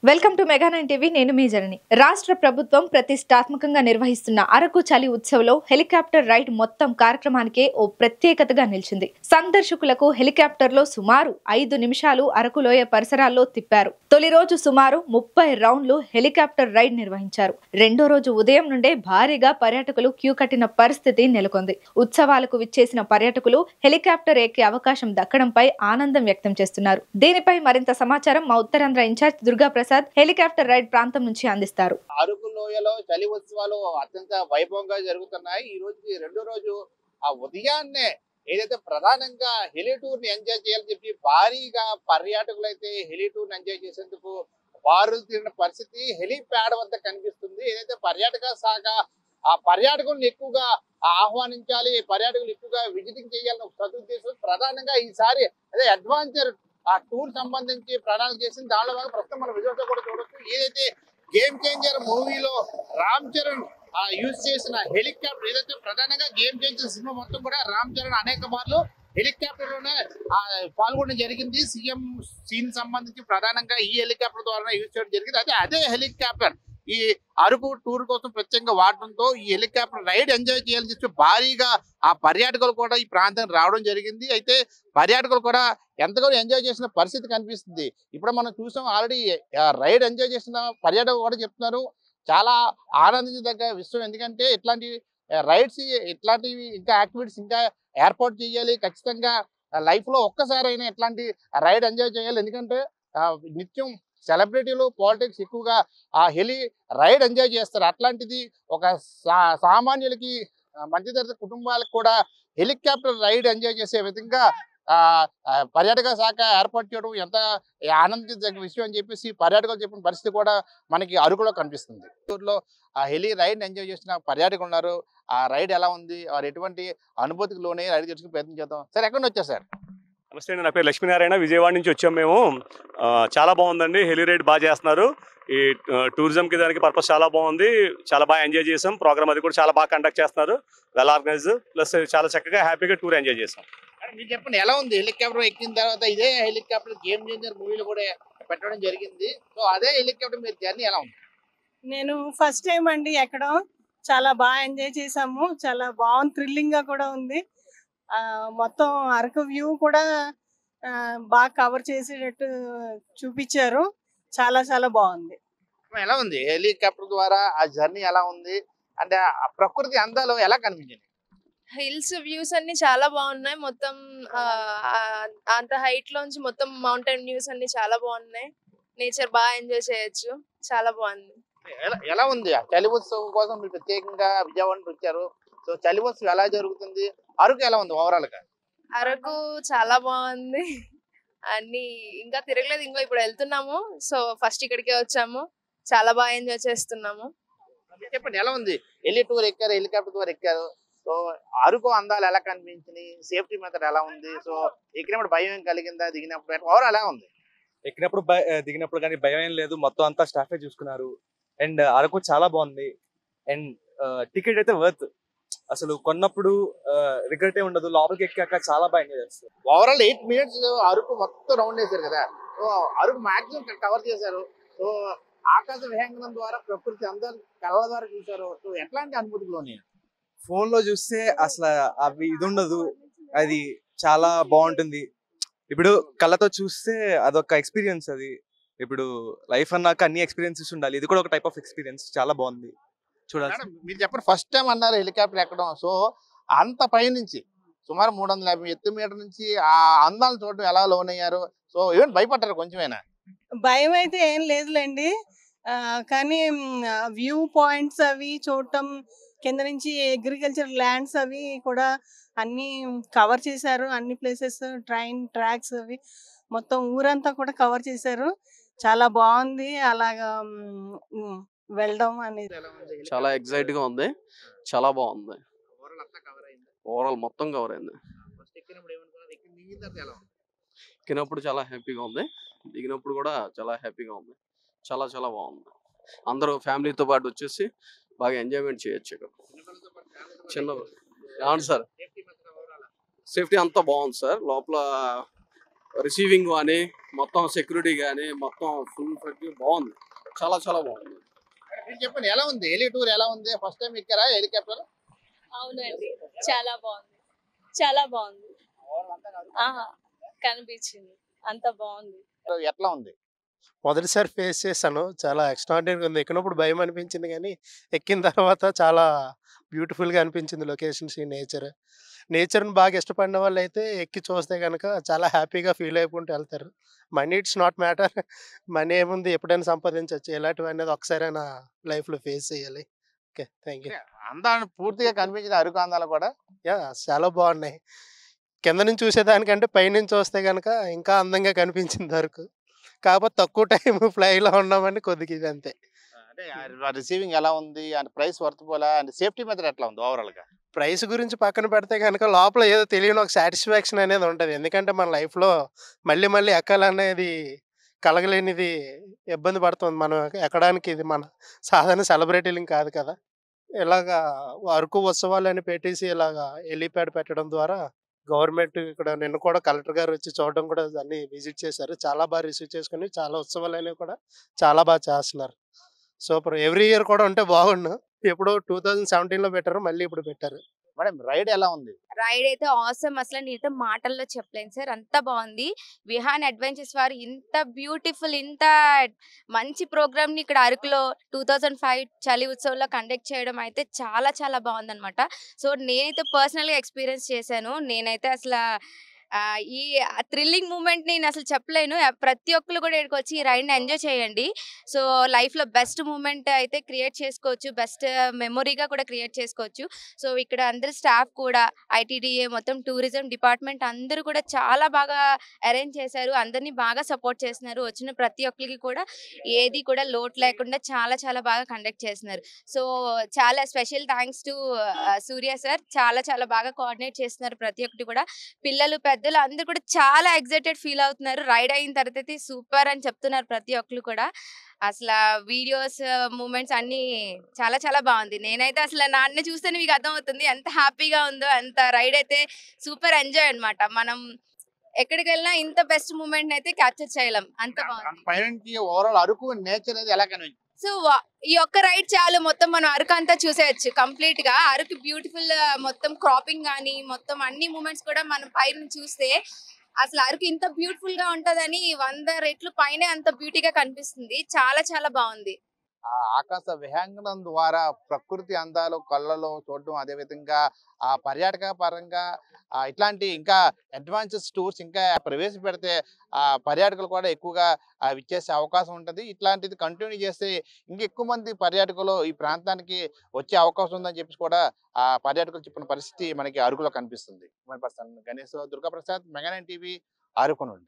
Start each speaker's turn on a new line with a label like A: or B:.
A: Welcome to mega 9 TV. నేను మీ జనని. రాష్ట్ర ప్రభుత్వం ప్రతిష్టాత్మకంగా నిర్వహిస్తున్న అరకు చలి ఉత్సవ్లో హెలికాప్టర్ రైడ్ మొత్తం కార్యక్రమానికే ఓ ప్రత్యేకతగా నిలిచింది. సందర్శకులకు హెలికాప్టర్లో సుమారు 5 నిమిషాలు అరకులోయ పరిసరాల్లో తిప్పారు. తొలి రోజు సుమారు 30 రౌండ్లు హెలికాప్టర్ రైడ్ నిర్వహించారు. రెండో రోజు ఉదయం నుండే భారీగా పర్యాటకులు క్యూ కట్టిన పరిస్థితి నెలకొంది. ఉత్సవాలకు విచ్చేసిన పర్యాటకులు హెలికాప్టర్ ఎక్కే అవకాశం దక్కడంపై ఆనందం వ్యక్తం చేస్తున్నారు. దీనిపై మరింత సమాచారం మా Uttarandhra in charge Durga Prasad helicopter ride ప్రాంతం నుంచి అందిస్తారు.
B: అరకు లోయలో చలి ఉత్సవాలు అత్యంత వైభవంగా జరుగుతున్నాయి. ఈ రోజుకి రెండో రోజు ఆ ఉదయాన్నే ఏదైతే ప్రధానంగా హెలి టూర్ ని ఎంజాయ్ చేయాలని చెప్పి భారీగా పర్యాటకులు అయితే హెలి టూర్ ని ఎంజాయ్ చేసేందుకు బారులు తీరిన పరిస్థితి హెలిప్యాడ్ వద్ద కనిపిస్తుంది. ఏదైతే పర్యాటక శాఖ ఆ పర్యాటకులను ఎక్కువగా ఆహ్వానించాలి, పర్యాటకులు ఎక్కువగా విజిటింగ్ చేయాలని సదుద్దేశం ప్రధానంగా ఈసారి అదే అడ్వాంచర్ ఆ టూర్ సంబంధించి ప్రణాళిక చేసింది. దానిలో భాగంగా ప్రస్తుతం మనం విజువల్స్ కూడా చూడొచ్చు. ఏదైతే గేమ్ చేంజర్ మూవీలో రామ్ చరణ్ యూజ్ చేసిన హెలికాప్టర్, ఏదైతే ప్రధానంగా గేమ్ చేంజర్ సినిమా మొత్తం కూడా రామ్ చరణ్ అనేక మార్లు హెలికాప్టర్ లోనే పాల్గొనడం జరిగింది. సీఎం సీన్ సంబంధించి ప్రధానంగా ఈ హెలికాప్టర్ ద్వారా యూజ్ చేయడం జరిగింది. అదే హెలికాప్టర్ ఈ అరకు టూర్ కోసం ప్రత్యేకంగా వాడటంతో ఈ హెలికాప్టర్ రైడ్ ఎంజాయ్ చేయాలని చెప్పి భారీగా ఆ పర్యాటకులు కూడా ఈ ప్రాంతానికి రావడం జరిగింది. అయితే పర్యాటకులు కూడా ఎంతగానో ఎంజాయ్ చేసిన పరిస్థితి కనిపిస్తుంది. ఇప్పుడు మనం చూసాం ఆల్రెడీ రైడ్ ఎంజాయ్ చేసిన పర్యాటకులు కూడా చెప్తున్నారు చాలా ఆనందించదగ్గ విషయం. ఎందుకంటే ఇట్లాంటి రైడ్స్, ఇట్లాంటివి ఇంకా యాక్టివిటీస్ ఇంకా ఏర్పాటు చేయాలి. ఖచ్చితంగా లైఫ్ లో ఒక్కసారైనా ఇట్లాంటి రైడ్ ఎంజాయ్ చేయాలి. ఎందుకంటే నిత్యం సెలబ్రిటీలు, పాలిటిక్స్ ఎక్కువగా ఆ హెలి రైడ్ ఎంజాయ్ చేస్తారు. అట్లాంటిది ఒక సామాన్యులకి మధ్యతరగతి కుటుంబాలకు కూడా హెలికాప్టర్ రైడ్ ఎంజాయ్ చేసే విధంగా పర్యాటక శాఖ ఏర్పాటు చేయడం ఎంత ఆనందించదగ్గ విషయం అని చెప్పేసి పర్యాటకులు చెప్పిన పరిస్థితి కూడా మనకి అరకులో కనిపిస్తుంది. ఊర్లో ఆ హెలి రైడ్ ఎంజాయ్ చేసిన పర్యాటకులు ఉన్నారు. ఆ రైడ్ ఎలా ఉంది, వారు ఎటువంటి అనుభూతికి లోనే రైడ్ చేసుకుని ప్రయత్నం చేద్దాం. సార్ ఎక్కడ నుంచి వచ్చారు సార్?
C: నమస్తే అండి, నా పేరు లక్ష్మీనారాయణ. విజయవాడ నుంచి వచ్చాం మేము. చాలా బాగుందండి, హెలి రైడ్ బాగా చేస్తున్నారు. ఈ టూరిజంకి దానికి పర్పస్ చాలా బాగుంది. చాలా బాగా ఎంజాయ్ చేసాం. ప్రోగ్రామ్ అది కూడా చాలా బాగా కండక్ట్ చేస్తున్నారు, వెల్ ఆర్గనైజ్, ప్లస్ చాలా చక్కగా హ్యాపీగా టూర్ ఎంజాయ్ చేసాం.
B: మీరు చెప్పండి ఎలా ఉంది? హెలికాప్టర్ ఎక్కిన తర్వాత ఇదే హెలికాప్టర్ గేమ్ చేంజర్ మూవీలో కూడా పెట్టడం జరిగింది. సో అదే హెలికాప్టర్ మీరు జర్నీ ఎలా ఉంది?
D: నేను ఫస్ట్ టైం అండి ఎక్కడం. చాలా బాగా ఎంజాయ్ చేసాము. చాలా బాగుంది, థ్రిల్లింగ్ గా కూడా ఉంది. మొత్తం అరకు వ్యూ కూడా బాగా కవర్ చేసేటట్టు చూపించారు. చాలా చాలా బాగుంది.
B: ఎలా ఉంది హెలికాప్టర్ ద్వారా ఆ జర్నీ ఎలా ఉంది? అంటే ఆ ప్రకృతి అందాలు ఎలా కనిపించింది?
E: హిల్స్ వ్యూస్ అన్ని చాలా బాగున్నాయి. మొత్తం అంత హైట్ లోంచి మొత్తం మౌంటైన్ వ్యూస్ అన్ని చాలా బాగున్నాయి. నేచర్ బాగా ఎంజాయ్ చేయొచ్చు. చాలా బాగుంది.
B: ఎలా ఉంది? చలి ఉత్సవం కోసం మీరు ప్రత్యేకంగా విజయవాడ నుంచి వచ్చారు. సో చలి ఉత్సవం ఎలా జరుగుతుంది? అరకు ఎలా ఉంది ఓవరాల్ గా?
E: అరకు చాలా బాగుంది. అన్ని ఇంకా తిరగలేదు, ఇంకా ఇప్పుడు వెళ్తున్నాము. సో ఫస్ట్ ఇక్కడికే వచ్చాము. చాలా బాగా ఎంజాయ్ చేస్తున్నాము.
B: చెప్పండి ఎలా ఉంది? హెలి టూర్ ఎక్కారు, హెలికాప్టర్ టూర్ ఎక్కారు. సో అరకు అందాలు ఎలా కనిపించినాయి? సేఫ్టీ మెథడ్ ఎలా ఉంది? సో ఎక్కినప్పుడు భయం కలిగిందా? దిగినప్పుడు ఓవరాల్ ఎలా ఉంది?
F: ఎక్కినప్పుడు దిగినప్పుడు కానీ భయం ఏం లేదు. మొత్తం అంతా స్టాఫే చూసుకున్నారు. అండ్ అరకు చాలా బాగుంది. అండ్ టికెట్ అయితే వర్త్. అసలు కొన్నప్పుడు రిగ్రెట్ ఏ ఉండదు. లోపలికి ఎక్కాక చాలా బాగా ఎంజాయ్ చేస్తారు.
B: ఓవరాల్ 8 minutes అరకు మొత్తం రౌండ్ వేశారు కదా. సో అరకు మాక్సిమం కవర్ చేశారు. సో ఆకాశ విహంగనం ద్వారా ప్రకృతి అందాలు కళ్ళ ద్వారా చూశారు. సో ఎట్లాంటి అనుభూతిలోనే?
F: ఫోన్ లో చూస్తే అసలు అవి ఇది ఉండదు. అది చాలా బాగుంటుంది. ఇప్పుడు కళ్ళతో చూస్తే అదొక ఎక్స్పీరియన్స్. అది ఇప్పుడు లైఫ్ అన్నాక అన్ని ఎక్స్పీరియన్సెస్ ఉండాలి. ఇది కూడా ఒక టైప్ ఆఫ్ ఎక్స్పీరియన్స్. చాలా బాగుంది చూడాలి.
B: మీరు చెప్పండి ఫస్ట్ టైం అన్నారు హెలికాప్టర్ ఎక్కడం. సో అంత పై నుంచి సుమారు 350 ఎత్తు మీటర్ నుంచి ఆ అందాలను చూడడం ఎలా లోన్ అయ్యారు? సో ఈవెన్ భయపడ్డారు కొంచెమేనా?
D: భయం అయితే ఏం లేదులేండి. కానీ వ్యూ పాయింట్స్ అవి చూడటం, కింద నుంచి అగ్రికల్చర్ ల్యాండ్స్ అవి కూడా అన్ని కవర్ చేశారు. అన్ని ప్లేసెస్, ట్రైన్ ట్రాక్స్ అవి మొత్తం ఊరంతా కూడా కవర్ చేశారు. చాలా బాగుంది అలాగా వెళ్ళడం అనేది.
G: చాలా ఎక్సైట్ గా ఉంది. చాలా బాగుంది. ఓవరాల్ మొత్తం కవర్ అయింది. ఎక్కినప్పుడు చాలా హ్యాపీగా ఉంది. దిగినప్పుడు కూడా చాలా హ్యాపీగా ఉంది. చాలా చాలా బాగుంది. అందరూ ఫ్యామిలీతో పాటు వచ్చేసి బాగా ఎంజాయ్మెంట్ చేయొచ్చు ఇక్కడ. చిన్న అవును సార్, సేఫ్టీ అంతా బాగుంది సార్. లోపల రిసీవింగ్ కానీ మొత్తం సెక్యూరిటీ కానీ మొత్తం ఫుల్ బాగుంది, చాలా చాలా బాగుంది.
B: మీరు చెప్పండి ఎలా ఉంది హెలి టూర్ ఎలా ఉంది? ఫస్ట్ టైం ఎక్కారా హెలికాప్టర్?
H: అవునండి, చాలా బాగుంది, చాలా బాగుంది. ఆహా, కనిపించింది, అంత బాగుంది.
B: ఎట్లా ఉంది?
I: మొదటిసారి ఫేస్ చేశాను. చాలా ఎక్స్ట్రాడినరీగా ఉంది. ఎక్కినప్పుడు భయం అనిపించింది గానీ, ఎక్కిన తర్వాత చాలా బ్యూటిఫుల్‌గా అనిపించింది లొకేషన్స్, ఈ నేచర్. నేచర్‌ని బాగా ఇష్టపడిన వాళ్ళైతే ఎక్కి చూస్తే గనక చాలా హ్యాపీగా ఫీల్ అయికుంటూ ఎళ్తారు. Money it's not matter. Money ఏముంది ఎప్పుడైనా సంపాదించొచ్చు. ఇలాంటివనేది ఒకసారైనా లైఫ్‌లో ఫేస్ చేయాలి. ఓకే. Thank you.
B: అందాన్ని పూర్తిగా కనిపించిన అరకు అందాలు కూడా
I: యాహ్! చాలా బాగున్నాయి. కింద నుంచి చూసేదానికంటే పైనుంచి చూస్తే గనక ఇంకా అందంగా కనిపించింది అరకు. కాకపోతే తక్కువ టైమ్ ఫ్లైలో ఉన్నామని కొద్దిగా ఇది అంతే.
B: అంటే రిసీవింగ్ ఎలా ఉంది? అండ్ ప్రైస్ వర్త్‌బులా? అండ్ సేఫ్టీ మెథడ్ ఎట్లా ఉంది ఓవరాల్‌గా?
I: ప్రైస్ గురించి పక్కన పెడితే గనక లోపల ఏదో తెలియని ఒక సాటిస్ఫాక్షన్ అనేది ఉంటది. ఎందుకంటే మన లైఫ్‌లో మళ్ళీ మళ్ళీ ఎక్కాలనేది కలగలేనిది, ఇబ్బంది పడుతుంది. మనం ఎక్కడానికి ఇది మన సాధారణ సెలబ్రిటీలం కాదు కదా! ఇలాగా అరకు ఉత్సవాలని పెట్టేసి ఇలాగా హెలీప్యాడ్ పెట్టడం ద్వారా గవర్నమెంట్ ఇక్కడ నిన్న కూడా కలెక్టర్ గారు వచ్చి చూడడం కూడా అన్ని విజిట్ చేశారు. చాలా బాగా రిసీవ్ చేసుకొని చాలా ఉత్సవాలనేవి కూడా చాలా బాగా చేస్తున్నారు. సూపర్. ఎవ్రీ ఇయర్ కూడా ఉంటే బాగుండు. ఎప్పుడో 2017లో పెట్టారు. మళ్ళీ ఇప్పుడు పెట్టారు.
B: మేడం రైడ్ ఎలా ఉంది?
J: రైడ్ అయితే ఆసమ్, అసలు నేనైతే మాటల్లో చెప్పలేను సార్, అంత బాగుంది. విహాన్ అడ్వెంచర్స్ వారు ఇంత బ్యూటిఫుల్, ఇంత మంచి ప్రోగ్రామ్ ని ఇక్కడ అరకులో 2005 చలి ఉత్సవంలో కండక్ట్ చేయడం అయితే చాలా చాలా బాగుందన్నమాట. సో నేనైతే పర్సనల్ గా ఎక్స్పీరియన్స్ చేశాను. నేనైతే అసలు ఈ థ్రిల్లింగ్ మూమెంట్ నేను అసలు చెప్పలేను. ప్రతి ఒక్కరు కూడా ఇక్కడికి వచ్చి ఈ రైడ్ని ఎంజాయ్ చేయండి. సో లైఫ్లో బెస్ట్ మూమెంట్ అయితే క్రియేట్ చేసుకోవచ్చు, బెస్ట్ మెమొరీగా కూడా క్రియేట్ చేసుకోవచ్చు. సో ఇక్కడ అందరు స్టాఫ్ కూడా, ఐటీడీఏ మొత్తం టూరిజం డిపార్ట్మెంట్ అందరూ కూడా చాలా బాగా అరేంజ్ చేశారు. అందరినీ బాగా సపోర్ట్ చేస్తున్నారు. వచ్చిన ప్రతి ఒక్కరికి కూడా ఏది కూడా లోటు లేకుండా చాలా చాలా బాగా కండక్ట్ చేస్తున్నారు. సో చాలా special thanks to Surya sir. చాలా చాలా బాగా కోఆర్డినేట్ చేస్తున్నారు ప్రతి ఒక్కటి కూడా. పిల్లలు పెద్దలు అందరూ కూడా చాలా ఎక్సైటెడ్ ఫీల్ అవుతున్నారు. రైడ్ అయిన తర్వాత అయితే సూపర్ అని చెప్తున్నారు ప్రతి ఒక్కరు కూడా. అసలు వీడియోస్, మూమెంట్స్ అన్నీ చాలా చాలా బాగుంది. నేనైతే అసలు నాన్న చూస్తేనే మీకు అర్థమవుతుంది ఎంత హ్యాపీగా ఉందో. అంత రైడ్ అయితే సూపర్ ఎంజాయ్ అన్నమాట. మనం ఎక్కడికి వెళ్ళినా ఇంత బెస్ట్ మూమెంట్ అయితే క్యాప్చర్ చేయలేం, అంత బాగుంది.
B: పైనుంచి ఓవరాల్ అరకు నేచర్ అనేది ఎలా కనిపించింది?
J: సో ఈ ఒక్క రైడ్ చాలు, మొత్తం మనం అరకు అంతా చూసేయచ్చు కంప్లీట్ గా. అరకు బ్యూటిఫుల్, మొత్తం క్రాపింగ్ కానీ మొత్తం అన్ని మూమెంట్స్ కూడా మనం పైన చూస్తే అసలు అరకు ఇంత బ్యూటిఫుల్ గా ఉంటదని 100 రెట్లు పైనే అంత బ్యూటీగా కనిపిస్తుంది. చాలా చాలా బాగుంది.
B: ఆకాశ విహంగనం ద్వారా ప్రకృతి అందాలు కళ్ళలో చూడడం, అదేవిధంగా పర్యాటక పరంగా ఇట్లాంటి ఇంకా అడ్వాన్సెస్ టూర్స్ ఇంకా ప్రవేశపెడితే పర్యాటకులు కూడా ఎక్కువగా విచ్చేసే అవకాశం ఉంటుంది. ఇట్లాంటిది కంటిన్యూ చేస్తే ఇంకెక్కువ మంది పర్యాటకులు ఈ ప్రాంతానికి వచ్చే అవకాశం ఉందని చెప్పి కూడా పర్యాటకులు చెప్పిన పరిస్థితి మనకి అరకులో కనిపిస్తుంది. గణేష్ దుర్గాప్రసాద్, మెగా 9 టీవీ, అరకు నుండి.